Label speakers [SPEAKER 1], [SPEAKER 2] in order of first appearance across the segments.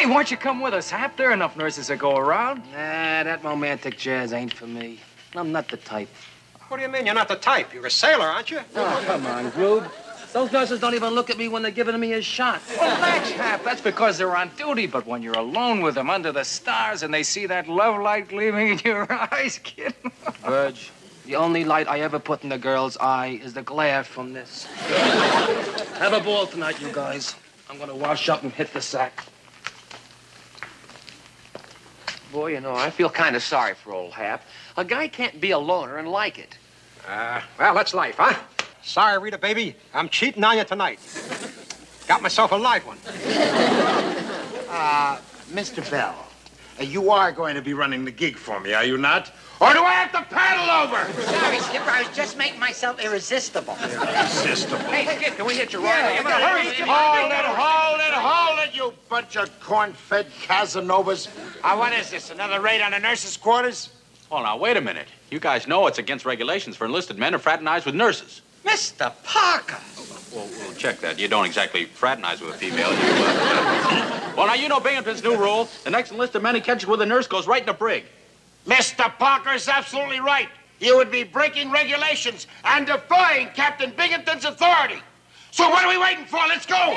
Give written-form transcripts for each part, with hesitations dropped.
[SPEAKER 1] Hey, why don't you come with us, Hap? There are enough nurses that go around.
[SPEAKER 2] Nah, that romantic jazz ain't for me. I'm not the type.
[SPEAKER 3] What do you mean you're not the type? You're a sailor, aren't you?
[SPEAKER 2] Oh, come on, Grube. Those nurses don't even look at me when they're giving me a shot.
[SPEAKER 1] Well, that's Hap. That's because they're on duty. But when you're alone with them under the stars and they see that love light gleaming in your eyes, kid.
[SPEAKER 2] Verge, the only light I ever put in a girl's eye is the glare from this. Have a ball tonight, you guys. I'm gonna wash up and hit the sack.
[SPEAKER 4] Boy, you know, I feel kind of sorry for old Hap. A guy can't be a loner and like it.
[SPEAKER 3] Well, that's life, huh? Sorry, Rita, baby. I'm cheating on you tonight. Got myself a live one.
[SPEAKER 5] Mr. Bell, you are going to be running the gig for me, are you not? Or do I have to paddle over?
[SPEAKER 6] Sorry, Skipper, I was just making myself irresistible.
[SPEAKER 5] Irresistible.
[SPEAKER 4] Hey, Skip, can we hit your ride?
[SPEAKER 5] Hold it, you bunch of corn-fed Casanovas. What is this, another raid on the nurses' quarters?
[SPEAKER 7] Oh, now, wait a minute. You guys know it's against regulations for enlisted men to fraternize with nurses.
[SPEAKER 6] Mr. Parker!
[SPEAKER 7] Well, we'll check that. You don't exactly fraternize with a female. Well, now, you know Binghamton's new rule. The next enlisted man he catches with a nurse goes right in the brig.
[SPEAKER 5] Mr. Parker's absolutely right. You would be breaking regulations and defying Captain Binghamton's authority. So what are we waiting for? Let's go!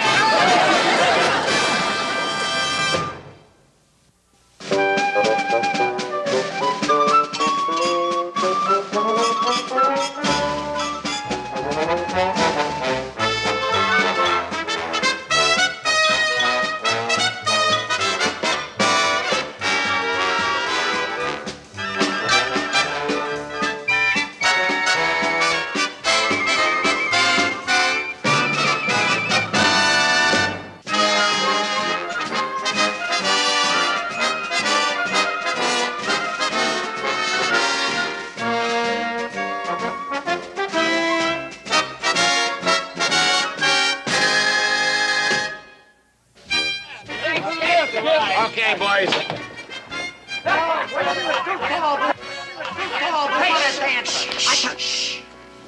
[SPEAKER 5] Okay, boys.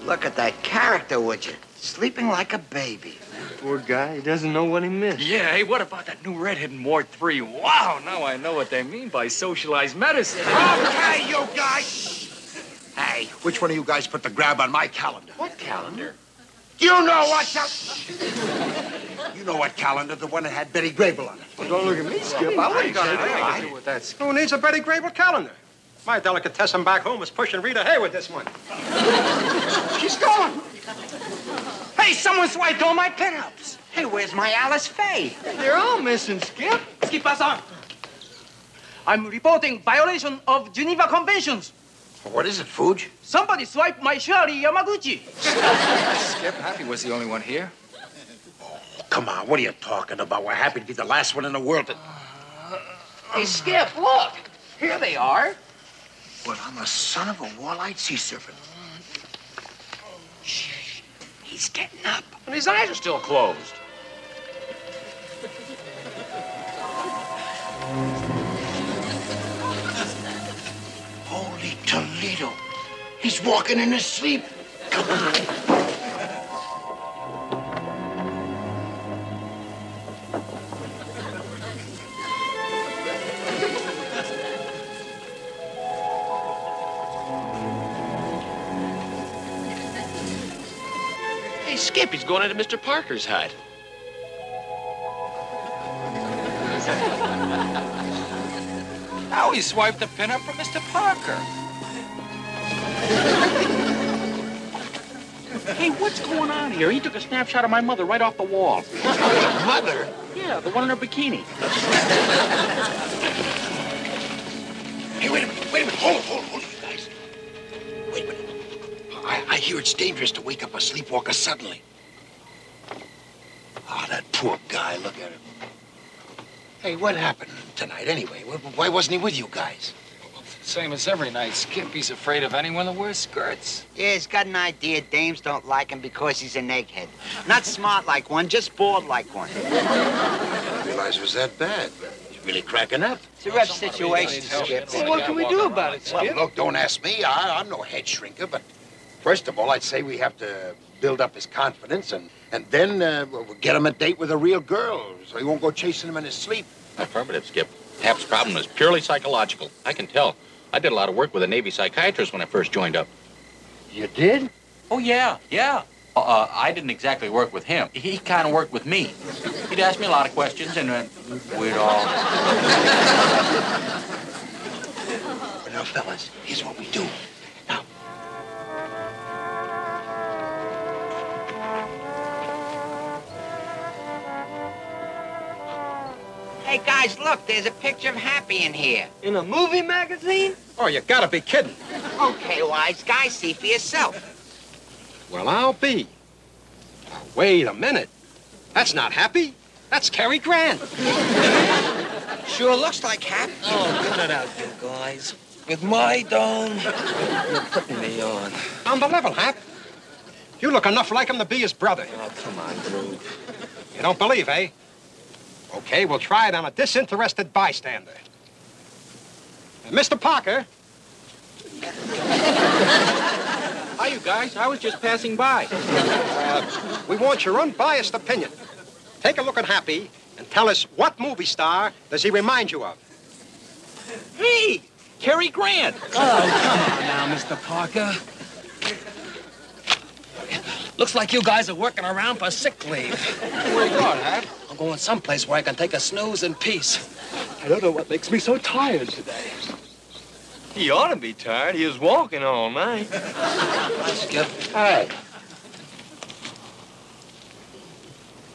[SPEAKER 6] Look at that character, would you? Sleeping like a baby.
[SPEAKER 2] Poor guy, he doesn't know what he missed.
[SPEAKER 1] Yeah, hey, what about that new redhead in Ward 3? Wow, now I know what they mean by socialized medicine.
[SPEAKER 5] Okay, you guys. Hey, which one of you guys put the grab on my calendar?
[SPEAKER 4] What calendar?
[SPEAKER 5] You know what You know what calendar? The one that had Betty Grable on it.
[SPEAKER 2] Well, don't look at me, Skip. I wouldn't say that.
[SPEAKER 1] Do with that.
[SPEAKER 3] Who needs a Betty Grable calendar? My delicatessen back home is pushing Rita Hay with this one.
[SPEAKER 6] She's gone. Hey, someone swiped all my pinups. Hey, where's my Alice Faye?
[SPEAKER 2] They're all missing, Skip. Skip us on. I'm reporting violation of Geneva Conventions.
[SPEAKER 5] What is it, Fuji?
[SPEAKER 2] Somebody swiped my Shari Yamaguchi.
[SPEAKER 1] Skip, Happy was the only one here.
[SPEAKER 5] Come on, what are you talking about? We're happy to be the last one in the world to...
[SPEAKER 4] Hey, Skip, look. Here they are.
[SPEAKER 5] But I'm a son of a wall-eyed sea serpent.
[SPEAKER 6] Shh. He's getting up.
[SPEAKER 7] And his eyes are still closed.
[SPEAKER 5] Holy Toledo. He's walking in his sleep. Come on.
[SPEAKER 4] Hey, Skip, he's going into Mr. Parker's hut.
[SPEAKER 1] Now he swiped the pinup from Mr. Parker.
[SPEAKER 7] Hey, what's going on here? He took a snapshot of my mother right off the wall.
[SPEAKER 5] Mother?
[SPEAKER 7] Yeah, the one in her bikini.
[SPEAKER 5] Hey, wait a minute. Hold it, you guys. Wait a minute. I hear it's dangerous to wake up a sleepwalker suddenly. Oh, that poor guy. Look at him. Hey, what happened tonight anyway? Why wasn't he with you guys?
[SPEAKER 1] Same as every night, Skip. He's afraid of anyone that wears skirts.
[SPEAKER 6] Yeah, he's got an idea dames don't like him because he's an egghead. Not smart like one, just bald like one.
[SPEAKER 5] I didn't realize it was that bad. He's really cracking up.
[SPEAKER 6] It's a rough situation, Skip.
[SPEAKER 2] Well, what can we do about it, Skip?
[SPEAKER 5] Well, look, don't ask me. I'm no head shrinker, but first of all, I'd say we have to build up his confidence and then we'll get him a date with a real girl so he won't go chasing him in his sleep.
[SPEAKER 7] Affirmative, Skip. Hap's problem is purely psychological. I can tell. I did a lot of work with a Navy psychiatrist when I first joined up.
[SPEAKER 4] You did?
[SPEAKER 7] Oh, yeah. I didn't exactly work with him. He kind of worked with me. He'd ask me a lot of questions, and we'd all...
[SPEAKER 6] Now, fellas, here's what we do. Now.
[SPEAKER 8] Hey, guys, look, there's a picture of Happy in here.
[SPEAKER 2] In a movie magazine?
[SPEAKER 3] Oh, you gotta be kidding.
[SPEAKER 8] Okay, wise guy, see for yourself.
[SPEAKER 3] Well, I'll be. Now, wait a minute. That's not Happy. That's Cary Grant.
[SPEAKER 8] Sure looks like Happy.
[SPEAKER 2] Oh, cut it out, you guys. With my dome, you're putting me on.
[SPEAKER 3] On the level, Hap. You look enough like him to be his brother.
[SPEAKER 2] Oh, come on, Groove.
[SPEAKER 3] You don't believe, eh? Okay, we'll try it on a disinterested bystander. Mr. Parker.
[SPEAKER 7] Hi, you guys. I was just passing by.
[SPEAKER 3] We want your unbiased opinion. Take a look at Happy and tell us what movie star does he remind you of?
[SPEAKER 7] Hey, Cary Grant.
[SPEAKER 2] Oh, come on now, Mr. Parker. Looks like you guys are working around for sick leave.
[SPEAKER 3] Where you going, Hap?
[SPEAKER 2] I'm going someplace where I can take a snooze in peace.
[SPEAKER 6] I don't know what makes me so tired today.
[SPEAKER 2] He ought to be tired. He was walking all night. Hi, Skip.
[SPEAKER 3] Hey.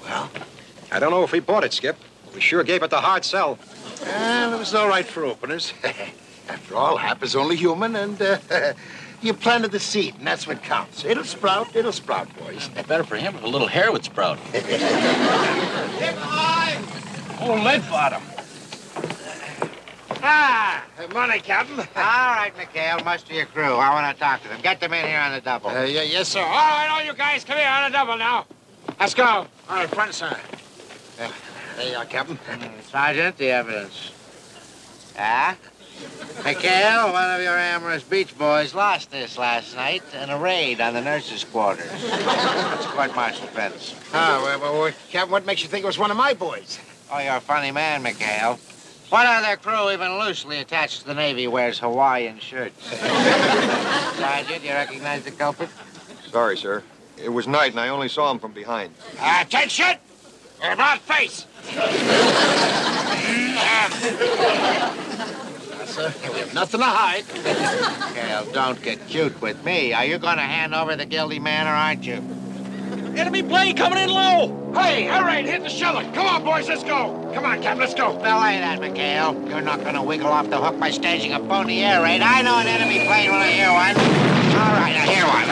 [SPEAKER 3] Well, I don't know if we bought it, Skip. We sure gave it the hard sell.
[SPEAKER 5] Well, it was all right for openers. After all, Hap is only human, and you planted the seed, and that's what counts. It'll sprout, boys.
[SPEAKER 7] Better for him if a little hair would sprout.
[SPEAKER 5] Oh, lead bottom.
[SPEAKER 8] Ah!
[SPEAKER 5] Morning, Captain.
[SPEAKER 8] All right, McHale, muster your crew. I want to talk to them. Get them in here on the double.
[SPEAKER 5] Yes, sir. All right, all you guys, come here on a double now. Let's go. All right, front and center. There you are, Captain.
[SPEAKER 8] Sergeant, the evidence. Ah? McHale, one of your amorous beach boys lost this last night in a raid on the nurses' quarters. It's court-martial offense.
[SPEAKER 5] Captain, what makes you think it was one of my boys?
[SPEAKER 8] Oh, you're a funny man, McHale. What other crew, even loosely attached to the Navy, wears Hawaiian shirts? Sergeant, you recognize the culprit?
[SPEAKER 9] Sorry, sir. It was night, and I only saw him from behind.
[SPEAKER 5] Attention! About face! Sir, we have nothing to hide.
[SPEAKER 8] McHale, don't get cute with me. Are you going to hand over the guilty man, or aren't you?
[SPEAKER 7] Enemy plane coming in low.
[SPEAKER 5] Hey, all right, hit the shelter. Come on, boys, let's go. Come on, Captain, let's go.
[SPEAKER 8] Belay that, McHale. You're not going to wiggle off the hook by staging a phony air raid. I know an enemy plane when I hear one. All right, I hear one.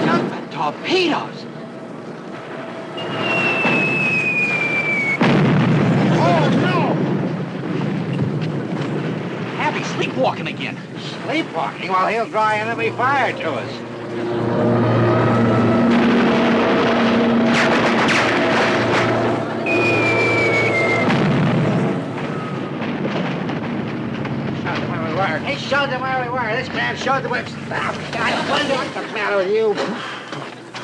[SPEAKER 2] Nothing. Torpedoes.
[SPEAKER 7] Sleepwalking again.
[SPEAKER 8] Sleepwalking? Well, he'll draw enemy fire to us. Showed them where we were. He showed them where we were. This man showed them where... Oh, God, what's the matter with you? A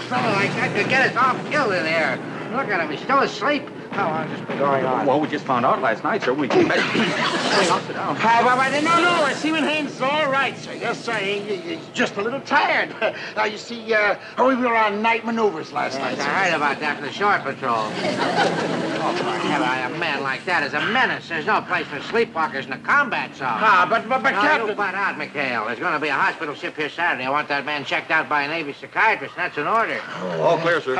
[SPEAKER 8] fellow like that could get us all killed in here. Look at him. He's still asleep. How long has this been going on?
[SPEAKER 1] Well, we just found out last night, sir. We came back. I'll sit down.
[SPEAKER 5] No, Seaman Haynes is all right, sir. Yes, sir. He's just a little tired. You see, we were on night maneuvers last night, sir.
[SPEAKER 8] I heard about that for the shore patrol. Oh, for heaven, a man like that is a menace. There's no place for sleepwalkers in a combat zone.
[SPEAKER 5] But Captain...
[SPEAKER 8] You butt out, McHale. There's going to be a hospital ship here Saturday. I want that man checked out by a Navy psychiatrist. That's an order.
[SPEAKER 9] All clear, sir.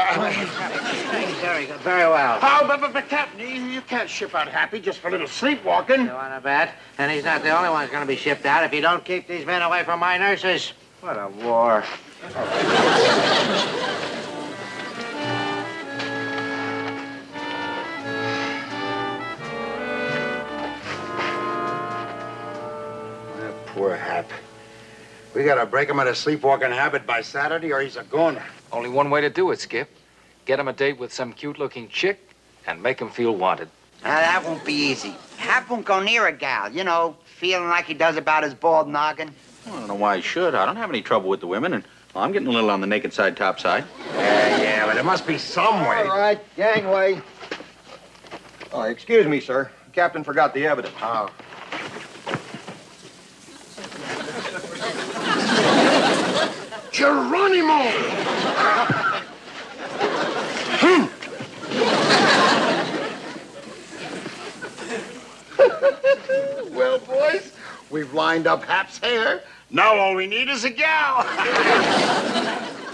[SPEAKER 8] Very good. Very well.
[SPEAKER 5] But Captain, you can't ship out Happy just for a little sleepwalking.
[SPEAKER 8] You want to bet? And he's not the only one who's going to be shipped out if you don't keep these men away from my nurses. What a war.
[SPEAKER 5] Poor Hap. We got to break him out of sleepwalking habit by Saturday, or he's a goner.
[SPEAKER 1] Only one way to do it, Skip. Get him a date with some cute-looking chick and make him feel wanted.
[SPEAKER 8] That won't be easy. Hap won't go near a gal, you know, feeling like he does about his bald noggin.
[SPEAKER 7] Well, I don't know why I should. I don't have any trouble with the women, and well, I'm getting a little on the naked side, top side.
[SPEAKER 3] Yeah, but there must be some way.
[SPEAKER 9] All right, gangway. Oh, excuse me, sir. The captain forgot the evidence.
[SPEAKER 3] Oh. Geronimo! Well, boys, we've lined up Hap's hair. Now all we need is a gal.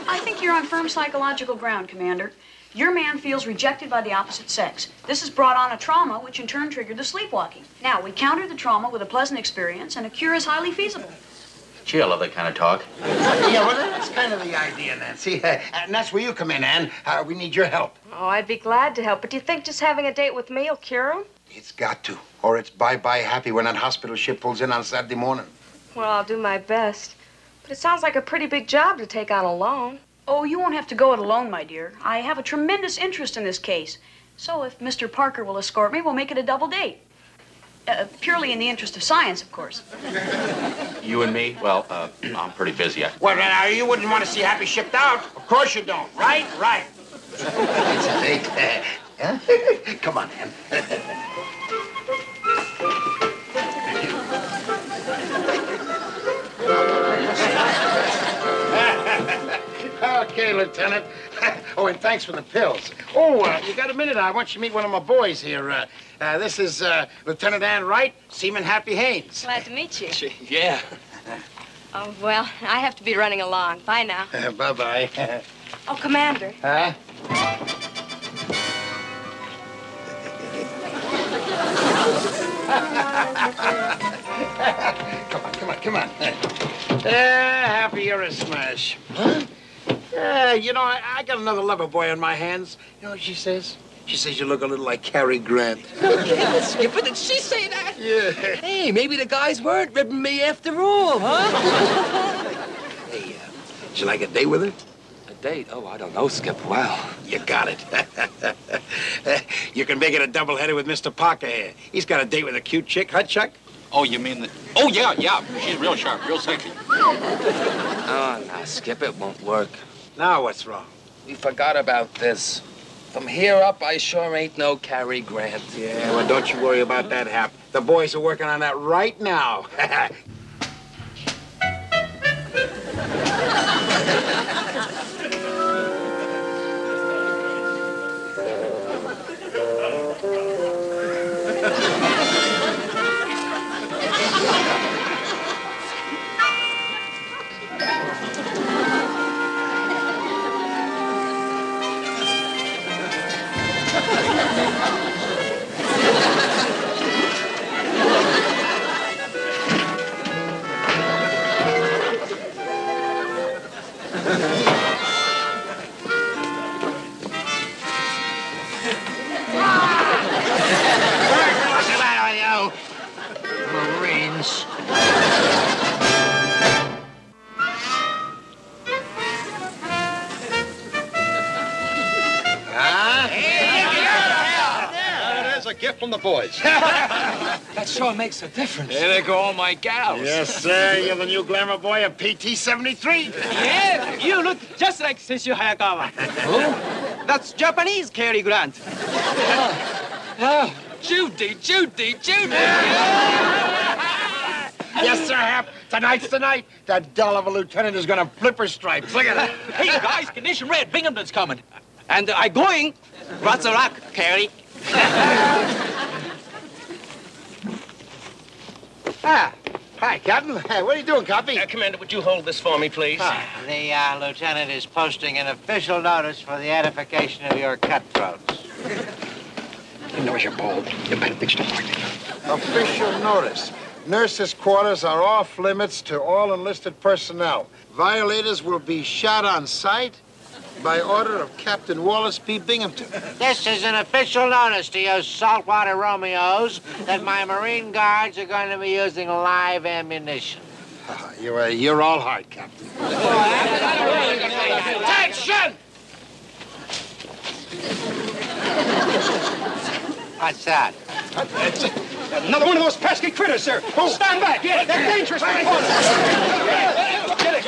[SPEAKER 10] I think you're on firm psychological ground, Commander. Your man feels rejected by the opposite sex. This has brought on a trauma, which in turn triggered the sleepwalking. Now, we counter the trauma with a pleasant experience, and a cure is highly feasible.
[SPEAKER 7] Gee, I love that kind of talk.
[SPEAKER 3] Yeah, well, that's kind of the idea, Nancy. And that's where you come in, Ann. We need your help.
[SPEAKER 11] Oh, I'd be glad to help, but do you think just having a date with me will cure him?
[SPEAKER 3] It's got to, or it's bye-bye happy when that hospital ship pulls in on Saturday morning.
[SPEAKER 11] Well, I'll do my best. But it sounds like a pretty big job to take on alone.
[SPEAKER 10] Oh, you won't have to go it alone, my dear. I have a tremendous interest in this case. So if Mr. Parker will escort me, we'll make it a double date. Purely in the interest of science, of course.
[SPEAKER 7] You and me? Well, I'm pretty busy.
[SPEAKER 6] Well, now, you wouldn't want to see Happy shipped out. Of course you don't. Right? Right.
[SPEAKER 3] It's a date. Huh? Come on, Ann. Okay, Lieutenant. Oh, and thanks for the pills. Oh, you got a minute? I want you to meet one of my boys here. This is Lieutenant Ann Wright, Seaman Happy Haynes.
[SPEAKER 11] Glad to meet you.
[SPEAKER 3] Yeah.
[SPEAKER 11] Oh, well, I have to be running along. Bye now.
[SPEAKER 3] Bye-bye.
[SPEAKER 11] Oh, Commander.
[SPEAKER 3] Huh? Come on. Happy you're a smash. Huh? You know, I got another lover boy on my hands. You know what she says? She says you look a little like Cary Grant.
[SPEAKER 2] Okay, Skipper, did she say that?
[SPEAKER 3] Yeah.
[SPEAKER 2] Hey, maybe the guys weren't ripping me after all, huh?
[SPEAKER 3] Hey, would you like a date with her?
[SPEAKER 2] A date? Oh, I don't know, Skipper. Wow.
[SPEAKER 3] You got it. You can make it a double-header with Mr. Parker here. He's got a date with a cute chick, huh, Chuck?
[SPEAKER 7] Oh, you mean that? Oh, yeah. She's real sharp, real sexy.
[SPEAKER 2] Oh, no, Skip, it won't work.
[SPEAKER 3] Now what's wrong?
[SPEAKER 2] We forgot about this. From here up, I sure ain't no Cary Grant.
[SPEAKER 3] Yeah, well, don't you worry about that, Hap. The boys are working on that right now. Marines.
[SPEAKER 9] There's a gift from the boys.
[SPEAKER 2] That sure makes a difference.
[SPEAKER 1] There they go, all my gals.
[SPEAKER 3] Yes, sir. You're the new glamour boy of PT-73.
[SPEAKER 12] Yeah, you look just like Sesshu Hayakawa.
[SPEAKER 2] Who?
[SPEAKER 12] That's Japanese Cary Grant.
[SPEAKER 2] Oh,
[SPEAKER 1] Judy.
[SPEAKER 3] Yes, sir, Hap. Tonight's the night. That doll of a lieutenant is gonna flip her stripes. Look at that.
[SPEAKER 12] Hey, guys, condition red. Binghamton's coming. And I going. What's a rock, Cary?
[SPEAKER 3] Hi, Captain. Hey, what are you doing, Copy?
[SPEAKER 12] Commander, would you hold this for me, please?
[SPEAKER 8] The lieutenant is posting an official notice for the edification of your cutthroats.
[SPEAKER 3] You know you're bold. You better fix the point. Official notice. Nurses' quarters are off limits to all enlisted personnel. Violators will be shot on sight by order of Captain Wallace P. Binghamton.
[SPEAKER 8] This is an official notice to you saltwater Romeos that my Marine guards are going to be using live ammunition.
[SPEAKER 3] You're all heart, Captain.
[SPEAKER 8] Attention! What's that?
[SPEAKER 6] Another one of those pesky critters, sir. Stand back. They're dangerous. Get it.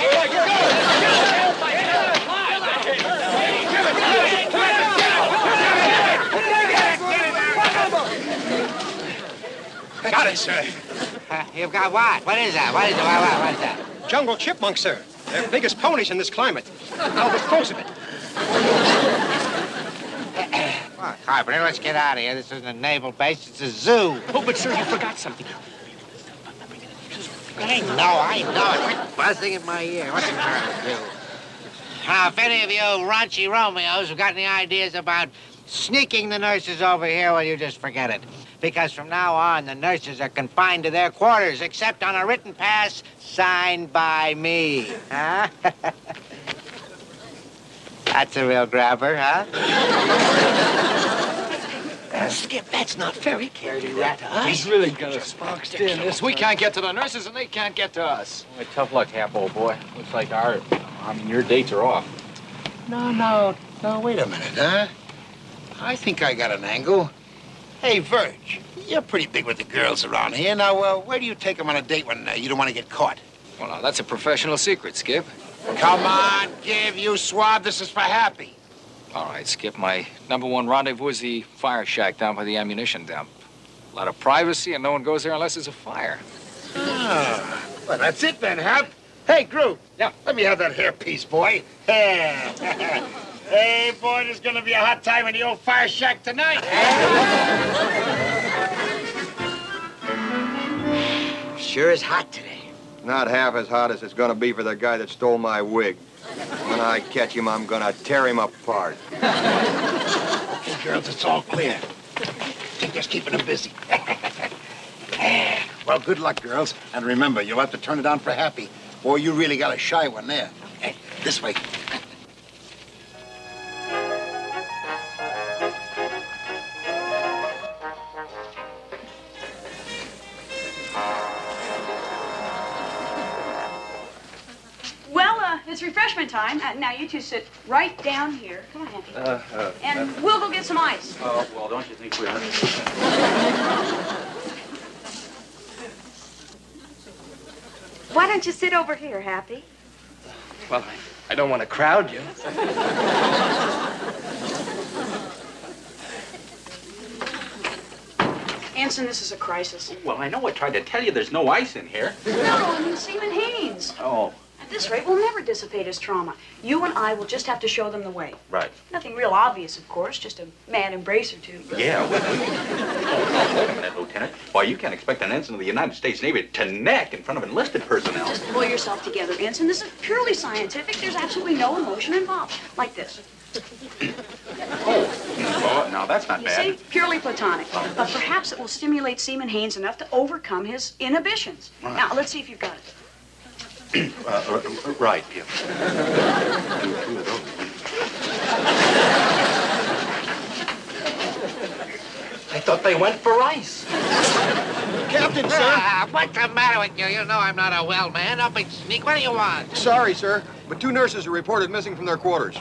[SPEAKER 6] Got it, sir.
[SPEAKER 8] You've got what? What is that? What is that?
[SPEAKER 6] Jungle chipmunk, sir. They're biggest ponies in this climate. I'll dispose of it.
[SPEAKER 8] Well, Carpenter, let's get out of here. This isn't a naval base, it's a zoo.
[SPEAKER 6] Oh, but sir, you forgot something.
[SPEAKER 8] I know it. Buzzing in my ear. What's the matter with you? Now, if any of you raunchy Romeos have got any ideas about sneaking the nurses over here, well, you just forget it. Because from now on, the nurses are confined to their quarters, except on a written pass signed by me. Huh? That's a real grabber, huh?
[SPEAKER 6] Skip, that's not fair. He can't do that to us.
[SPEAKER 1] He's really got us boxed in. We can't get to the nurses, and they can't get to us.
[SPEAKER 7] Well, tough luck, Hap, old boy. Looks like your dates are off.
[SPEAKER 5] No, wait a minute, huh? I think I got an angle. Hey, Verge, you're pretty big with the girls around here. Now, where do you take them on a date when you don't want to get caught?
[SPEAKER 1] Well, now, that's a professional secret, Skip.
[SPEAKER 5] Come on, give you swab. This is for Happy.
[SPEAKER 1] All right, Skip, my #1 rendezvous is the fire shack down by the ammunition dump. A lot of privacy, and no one goes there unless there's a fire.
[SPEAKER 5] Ah, well, that's it then, Hap. Hey, Groove.
[SPEAKER 6] Yeah.
[SPEAKER 5] Let me have that hairpiece, boy. Hey, boy, there's gonna be a hot time in the old fire shack tonight.
[SPEAKER 8] Sure is hot today.
[SPEAKER 9] Not half as hot as it's gonna be for the guy that stole my wig. When I catch him, I'm gonna tear him apart.
[SPEAKER 5] Okay, girls, it's all clear. Just keeping them busy. Well, good luck, girls. And remember, you'll have to turn it on for Happy. Boy, you really got a shy one there. Hey, this way.
[SPEAKER 10] It's refreshment time. Now, you two sit right down here. Come on, Happy. And we'll go get some ice.
[SPEAKER 7] Oh, well, don't you think we are?
[SPEAKER 11] Why don't you sit over here, Happy?
[SPEAKER 2] Well, I don't want to crowd you.
[SPEAKER 10] Anson, this is a crisis.
[SPEAKER 7] Well, I know I tried to tell you there's no ice in here.
[SPEAKER 10] No, I mean Seaman Haynes.
[SPEAKER 7] Oh.
[SPEAKER 10] At this rate, we'll never dissipate his trauma. You and I will just have to show them the way.
[SPEAKER 7] Right.
[SPEAKER 10] Nothing real obvious, of course, just a mad embrace or two. But...
[SPEAKER 7] Yeah, well, wait a minute, Lieutenant. Why, you can't expect an ensign of the United States Navy to neck in front of enlisted personnel.
[SPEAKER 10] Just pull yourself together, Anson. This is purely scientific. There's absolutely no emotion involved. Like this.
[SPEAKER 7] Oh, now that's not bad.
[SPEAKER 10] You see? Purely platonic. But perhaps it will stimulate Seaman Haynes enough to overcome his inhibitions.
[SPEAKER 7] Right.
[SPEAKER 10] Now, let's see if you've got it.
[SPEAKER 7] Right, yeah.
[SPEAKER 2] I thought they went for ice.
[SPEAKER 6] Captain, sir.
[SPEAKER 8] What's the matter with you? You know I'm not a well man. Don't be sneak. What do you want?
[SPEAKER 9] Sorry, sir, but 2 nurses are reported missing from their quarters.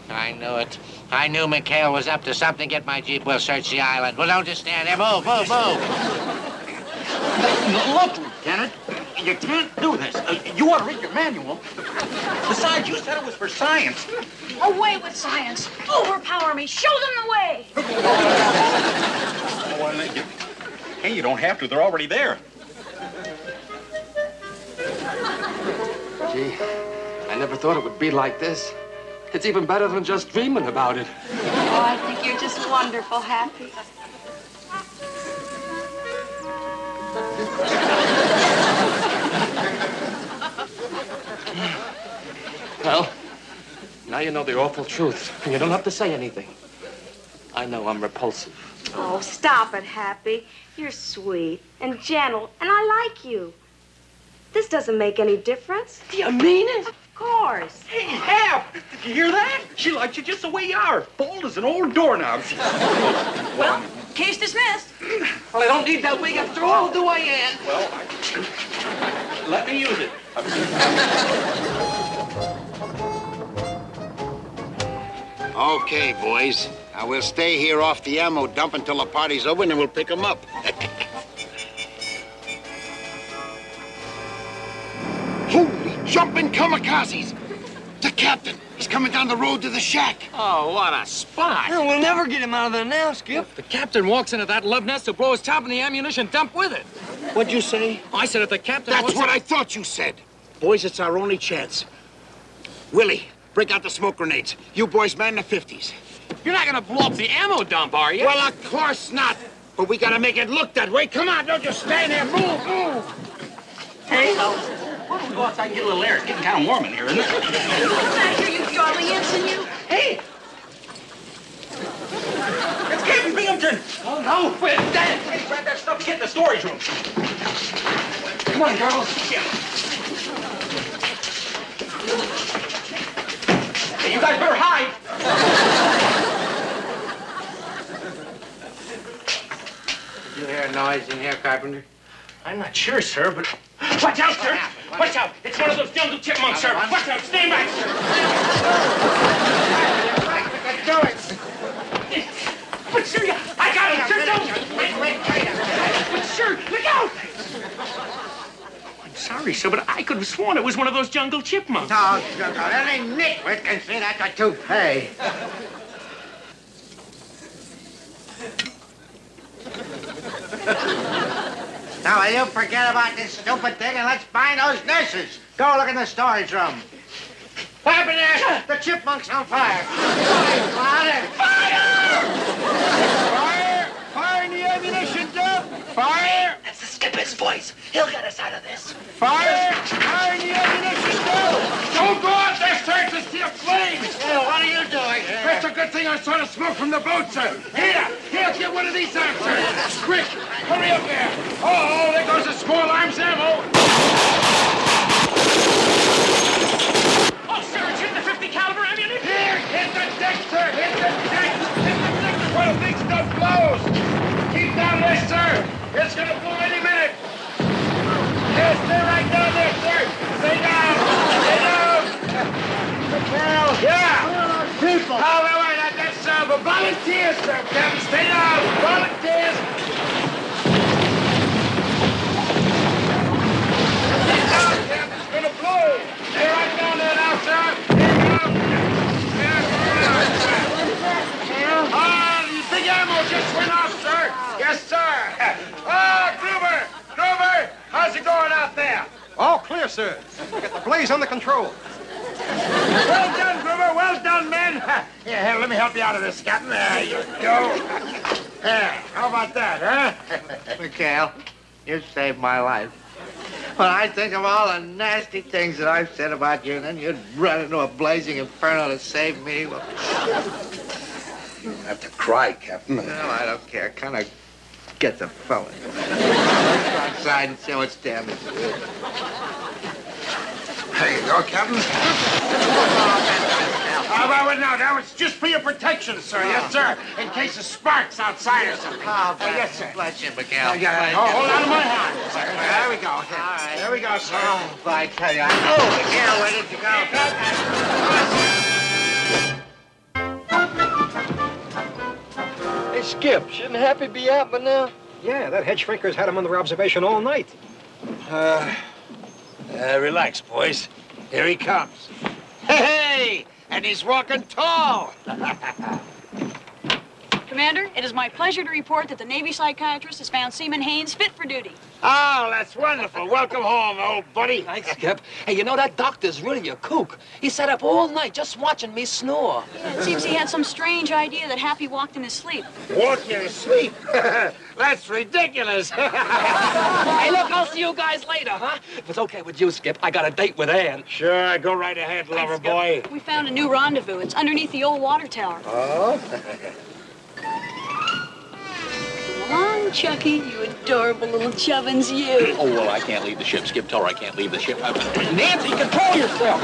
[SPEAKER 8] I knew it. I knew McHale was up to something. Get my Jeep. We'll search the island. Well, don't just stand there. Move.
[SPEAKER 6] Look, Lieutenant, you can't do this. You ought to read your manual. Besides, you said it was for science.
[SPEAKER 10] Away with science. Overpower me. Show them the way.
[SPEAKER 7] Hey, you don't have to. They're already there.
[SPEAKER 2] Gee, I never thought it would be like this. It's even better than just dreaming about it.
[SPEAKER 11] Oh, I think you're just wonderful, Happy.
[SPEAKER 2] Well, now you know the awful truth, and you don't have to say anything. I know I'm repulsive.
[SPEAKER 11] Oh, stop it, Happy. You're sweet and gentle, and I like you. This doesn't make any difference.
[SPEAKER 2] Do you mean it?
[SPEAKER 11] Of course.
[SPEAKER 7] Hey, Hap! Did you hear that? She likes you just the way you are. Bold as an old doorknob.
[SPEAKER 10] Well, case dismissed.
[SPEAKER 2] Well, I don't need that wig after all, do I, Ann?
[SPEAKER 7] Well, let me use it.
[SPEAKER 5] Okay, boys. Now, we'll stay here off the ammo dump until the party's over, and then we'll pick them up. Holy jumping kamikazes! The captain. He's coming down the road to the shack.
[SPEAKER 12] Oh, what a spot.
[SPEAKER 2] No, we'll never get him out of there now, Skip.
[SPEAKER 1] If the captain walks into that love nest, he'll blow his top in the ammunition dump with it.
[SPEAKER 5] What'd you say?
[SPEAKER 1] I said if the captain
[SPEAKER 5] That's
[SPEAKER 1] walks
[SPEAKER 5] what I thought you said. Boys, it's our only chance. Willie, break out the smoke grenades. You boys man the 50s.
[SPEAKER 12] You're not gonna blow up the ammo dump, are you?
[SPEAKER 5] Well, of course not. But we gotta make it look that way. Come on, don't just stand there. Move, move.
[SPEAKER 12] Hey, why don't we go outside and get a little air? It's getting kind of warm in here, isn't it?
[SPEAKER 10] What's that here, you darling ensign, you?
[SPEAKER 12] Hey! It's Captain Binghamton! Oh, no, wait, Dad! Hey, grab that stuff and get in the storage room. Come on, girls. Yeah. Hey, you guys better hide.
[SPEAKER 8] Did you hear a noise in here, Carpenter?
[SPEAKER 12] I'm not sure, sir, but... Watch out, sir! Watch out! It's one of those jungle chipmunks, sir! Watch out! Stand back, sir!
[SPEAKER 8] Do it!
[SPEAKER 12] But, sir, I got him, sir! Don't!
[SPEAKER 8] Wait.
[SPEAKER 12] But, sir, look out! I'm sorry, sir, but I could have sworn it was one of those jungle chipmunks.
[SPEAKER 8] No, that ain't nitwit can see that's a toupee. Now, will you forget about this stupid thing and let's find those nurses? Go look in the storage room. What happened there? The chipmunk's on fire. Fire!
[SPEAKER 5] Fire in the ammunition dump! Fire!
[SPEAKER 12] That's the skipper's voice. He'll get us out of this.
[SPEAKER 5] Fire! Fire in the ammunition dump! Don't go out there, sir! To see a flame!
[SPEAKER 8] Well, what are you doing here?
[SPEAKER 5] That's a good thing I saw the smoke from the boat, sir. Here, get one of these out, sir. Quick, hurry up there. Oh, there goes the small arms ammo.
[SPEAKER 12] Oh, sir, it's hit the 50 caliber ammunition.
[SPEAKER 5] Here, hit the deck, sir. Hit the deck. Hit the deck before the big stuff blows. Keep down there, sir. It's gonna blow any minute. Yes, stay right down there, sir. Stay down. Stay down.
[SPEAKER 8] McHale's.
[SPEAKER 5] Yeah.
[SPEAKER 8] People.
[SPEAKER 5] Oh, wait, that's volunteers, sir. Captain, stay down. Volunteers. Stay down, Captain. It's gonna blow. Stay right down there now, sir. Here you go. Ah, the big ammo just went off, sir. Yes, sir. Gruber, how's it going out there?
[SPEAKER 9] All clear, sir. We got the blaze under control.
[SPEAKER 5] Well done, Gruber. Well done, men. Here, let me help you out of this, Captain. There you go. There, how about that, huh?
[SPEAKER 8] McHale, you saved my life. When I think of all the nasty things that I've said about you, and then you'd run into a blazing inferno to save me, well...
[SPEAKER 5] You don't have to cry, Captain.
[SPEAKER 8] No, I don't care. Kind of get the fella. Let's go outside and see what's damaged.
[SPEAKER 5] There you go, Captain. Well, no, that was just for your protection, sir. Yes, sir. In case of sparks outside or something. Yes, sir.
[SPEAKER 8] Bless you, McHale.
[SPEAKER 5] Hold on to my hand, sir. There we go.
[SPEAKER 8] All right.
[SPEAKER 5] There we go, sir.
[SPEAKER 8] Oh, I tell you, McHale, where did you go?
[SPEAKER 2] Hey, Skip, shouldn't Happy be out by now?
[SPEAKER 13] Yeah, that head shrinker's had him under observation all night.
[SPEAKER 5] Relax, boys. Here he comes. Hey! And he's walking tall.
[SPEAKER 10] Commander, it is my pleasure to report that the Navy psychiatrist has found Seaman Haynes fit for duty.
[SPEAKER 5] Oh, that's wonderful. Welcome home, old buddy.
[SPEAKER 2] Thanks, Skip. Hey, you know, that doctor's really a kook. He sat up all night just watching me snore.
[SPEAKER 10] Yeah, it seems he had some strange idea that Happy walked in his sleep.
[SPEAKER 5] Walk in his sleep? That's ridiculous.
[SPEAKER 2] Hey, look, I'll see you guys later, huh? If it's okay with you, Skip, I got a date with Ann.
[SPEAKER 5] Sure, go right ahead, lover boy.
[SPEAKER 10] We found a new rendezvous. It's underneath the old water tower.
[SPEAKER 5] Oh?
[SPEAKER 10] Come on, Chucky, you adorable little chubbins, you.
[SPEAKER 7] Oh, well, I can't leave the ship. Skip, tell her I can't leave the ship.
[SPEAKER 2] Nancy, control yourself.